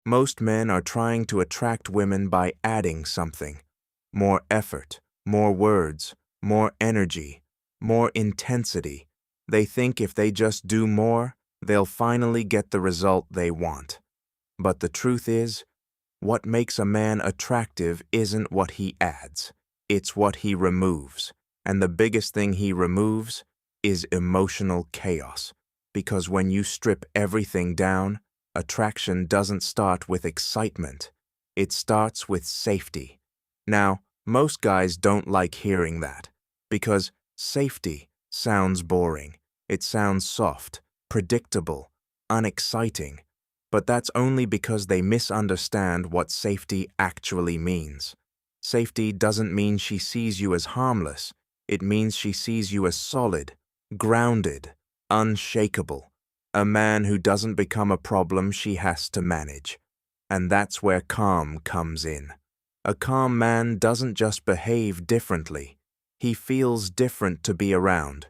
Most men are trying to attract women by adding something. More effort, more words, more energy, more intensity. They think if they just do more, they'll finally get the result they want. But the truth is, what makes a man attractive isn't what he adds, it's what he removes. And the biggest thing he removes is emotional chaos. Because when you strip everything down, attraction doesn't start with excitement. It starts with safety. Now, most guys don't like hearing that, because safety sounds boring. It sounds soft, predictable, unexciting. But that's only because they misunderstand what safety actually means. Safety doesn't mean she sees you as harmless. It means she sees you as solid, grounded, unshakable. A man who doesn't become a problem she has to manage. And that's where calm comes in. A calm man doesn't just behave differently. He feels different to be around.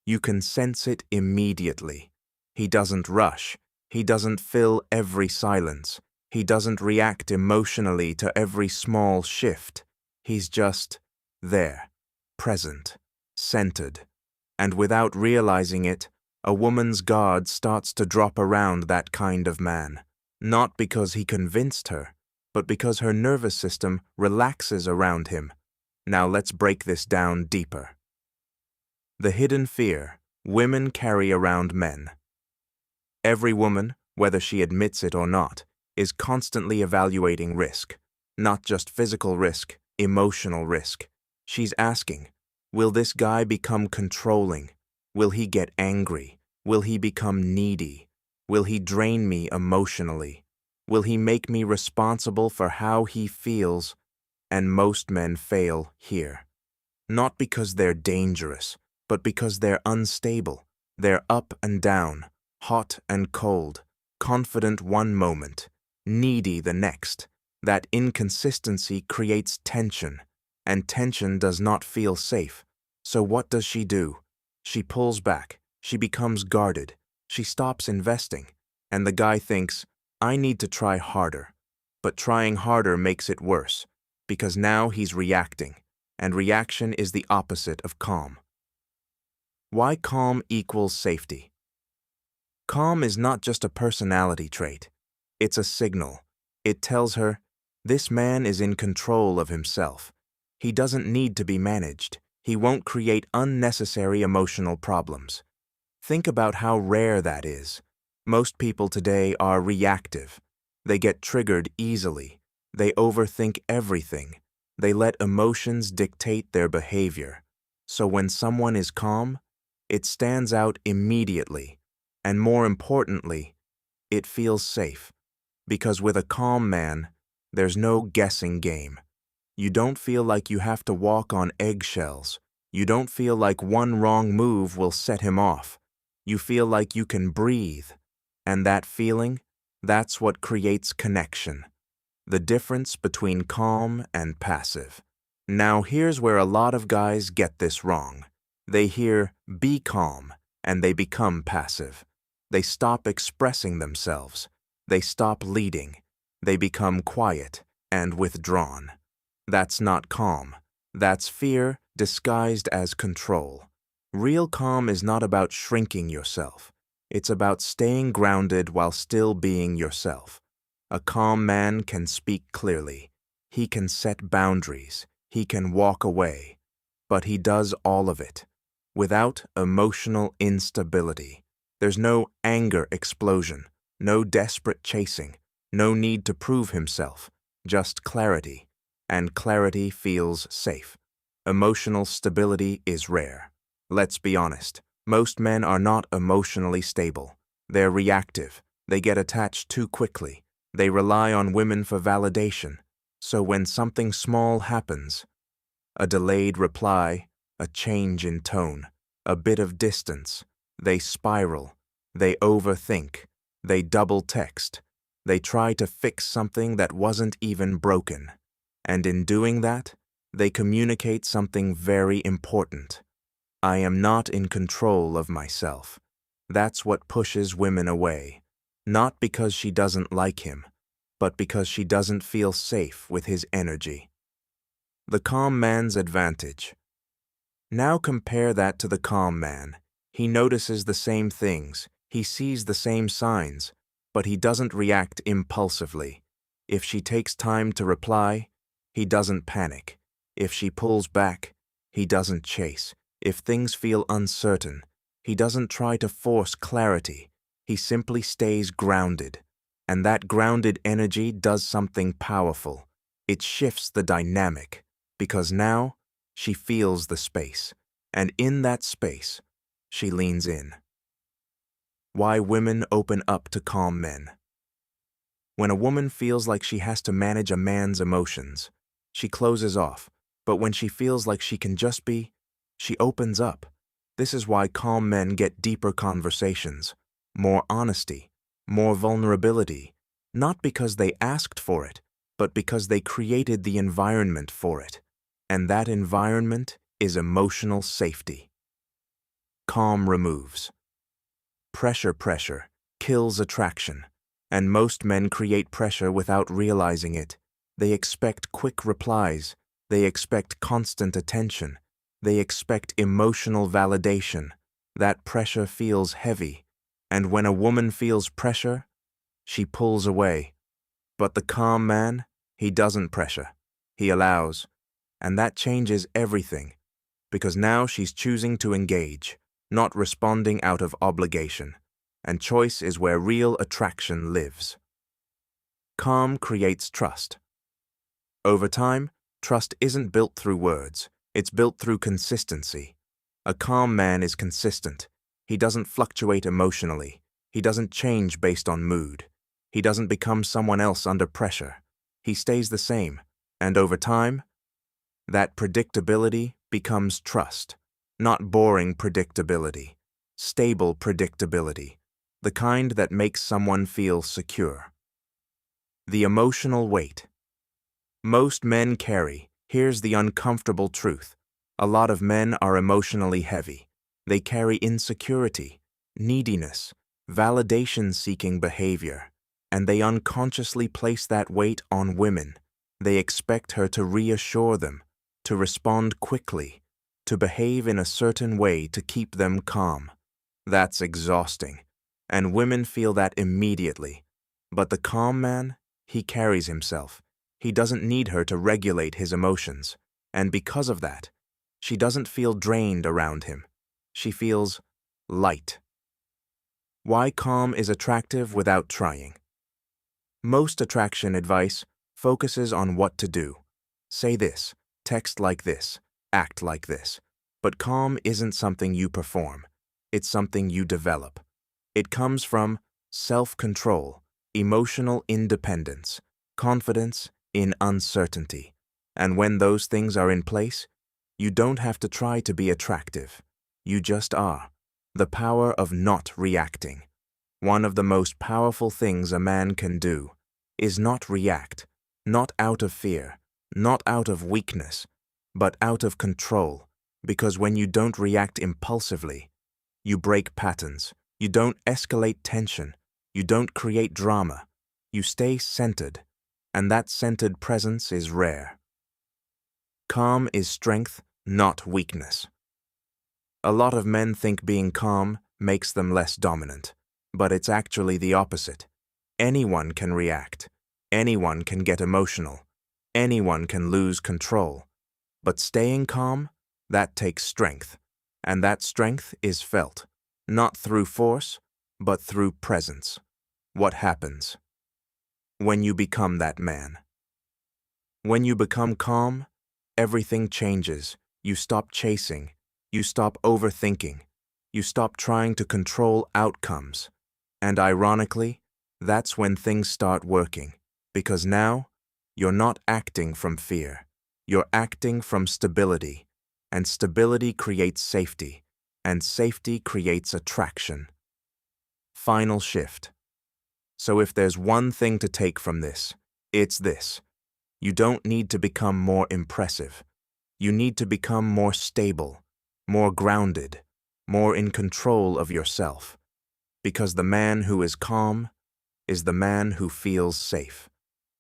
You can sense it immediately. He doesn't rush. He doesn't fill every silence. He doesn't react emotionally to every small shift. He's just there, present, centered. And without realizing it, a woman's guard starts to drop around that kind of man. Not because he convinced her, but because her nervous system relaxes around him. Now let's break this down deeper. The hidden fear women carry around men. Every woman, whether she admits it or not, is constantly evaluating risk. Not just physical risk, emotional risk. She's asking, will this guy become controlling? Will he get angry? Will he become needy? Will he drain me emotionally? Will he make me responsible for how he feels? And most men fail here. Not because they're dangerous, but because they're unstable. They're up and down, hot and cold, confident one moment, needy the next. That inconsistency creates tension, and tension does not feel safe. So what does she do? She pulls back, she becomes guarded, she stops investing, and the guy thinks, I need to try harder. But trying harder makes it worse, because now he's reacting, and reaction is the opposite of calm. Why calm equals safety? Calm is not just a personality trait. It's a signal. It tells her, this man is in control of himself. He doesn't need to be managed. He won't create unnecessary emotional problems. Think about how rare that is. Most people today are reactive. They get triggered easily. They overthink everything. They let emotions dictate their behavior. So when someone is calm, it stands out immediately. And more importantly, it feels safe. Because with a calm man, there's no guessing game. You don't feel like you have to walk on eggshells. You don't feel like one wrong move will set him off. You feel like you can breathe. And that feeling, that's what creates connection. The difference between calm and passive. Now here's where a lot of guys get this wrong. They hear, be calm, and they become passive. They stop expressing themselves. They stop leading. They become quiet and withdrawn. That's not calm. That's fear disguised as control. Real calm is not about shrinking yourself. It's about staying grounded while still being yourself. A calm man can speak clearly. He can set boundaries. He can walk away. But he does all of it without emotional instability. There's no anger explosion, no desperate chasing, no need to prove himself, just clarity. And clarity feels safe. Emotional stability is rare. Let's be honest, most men are not emotionally stable. They're reactive. They get attached too quickly. They rely on women for validation. So when something small happens, a delayed reply, a change in tone, a bit of distance, they spiral. They overthink. They double text. They try to fix something that wasn't even broken. And in doing that, they communicate something very important. I am not in control of myself. That's what pushes women away. Not because she doesn't like him, but because she doesn't feel safe with his energy. The calm man's advantage. Now compare that to the calm man. He notices the same things, he sees the same signs, but he doesn't react impulsively. If she takes time to reply, he doesn't panic. If she pulls back, he doesn't chase. If things feel uncertain, he doesn't try to force clarity. He simply stays grounded. And that grounded energy does something powerful. It shifts the dynamic, because now she feels the space, and in that space, she leans in. Why women open up to calm men. When a woman feels like she has to manage a man's emotions, she closes off, but when she feels like she can just be, she opens up. This is why calm men get deeper conversations, more honesty, more vulnerability, not because they asked for it, but because they created the environment for it. And that environment is emotional safety. Calm removes. Pressure kills attraction, and most men create pressure without realizing it. They expect quick replies, they expect constant attention, they expect emotional validation. That pressure feels heavy, and when a woman feels pressure, she pulls away. But the calm man, he doesn't pressure, he allows. And that changes everything, because now she's choosing to engage, not responding out of obligation. And choice is where real attraction lives. Calm creates trust. Over time, trust isn't built through words, it's built through consistency. A calm man is consistent. He doesn't fluctuate emotionally. He doesn't change based on mood. He doesn't become someone else under pressure. He stays the same, and over time, that predictability becomes trust. Not boring predictability, stable predictability, the kind that makes someone feel secure. The emotional weight. Most men carry, here's the uncomfortable truth, a lot of men are emotionally heavy. They carry insecurity, neediness, validation-seeking behavior, and they unconsciously place that weight on women. They expect her to reassure them, to respond quickly, to behave in a certain way to keep them calm. That's exhausting, and women feel that immediately. But the calm man, he carries himself. He doesn't need her to regulate his emotions, and because of that, she doesn't feel drained around him. She feels light. Why calm is attractive without trying. Most attraction advice focuses on what to do. Say this, text like this, act like this. But calm isn't something you perform. It's something you develop. It comes from self-control, emotional independence, confidence in uncertainty. And when those things are in place, you don't have to try to be attractive. You just are. The power of not reacting. One of the most powerful things a man can do is not react, not out of fear, not out of weakness, but out of control. Because when you don't react impulsively, you break patterns, you don't escalate tension, you don't create drama, you stay centered, and that centered presence is rare. Calm is strength, not weakness. A lot of men think being calm makes them less dominant, but it's actually the opposite. Anyone can react, anyone can get emotional, anyone can lose control, but staying calm, that takes strength, and that strength is felt, not through force, but through presence. What happens when you become that man? When you become calm, everything changes. You stop chasing, you stop overthinking, you stop trying to control outcomes. And ironically, that's when things start working, because now you're not acting from fear, you're acting from stability. And stability creates safety, and safety creates attraction. Final shift. So if there's one thing to take from this, it's this. You don't need to become more impressive. You need to become more stable, more grounded, more in control of yourself. Because the man who is calm is the man who feels safe.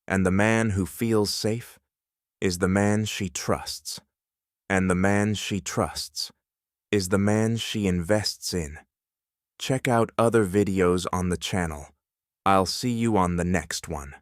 And the man who feels safe is the man she trusts. And the man she trusts is the man she invests in. Check out other videos on the channel. I'll see you on the next one.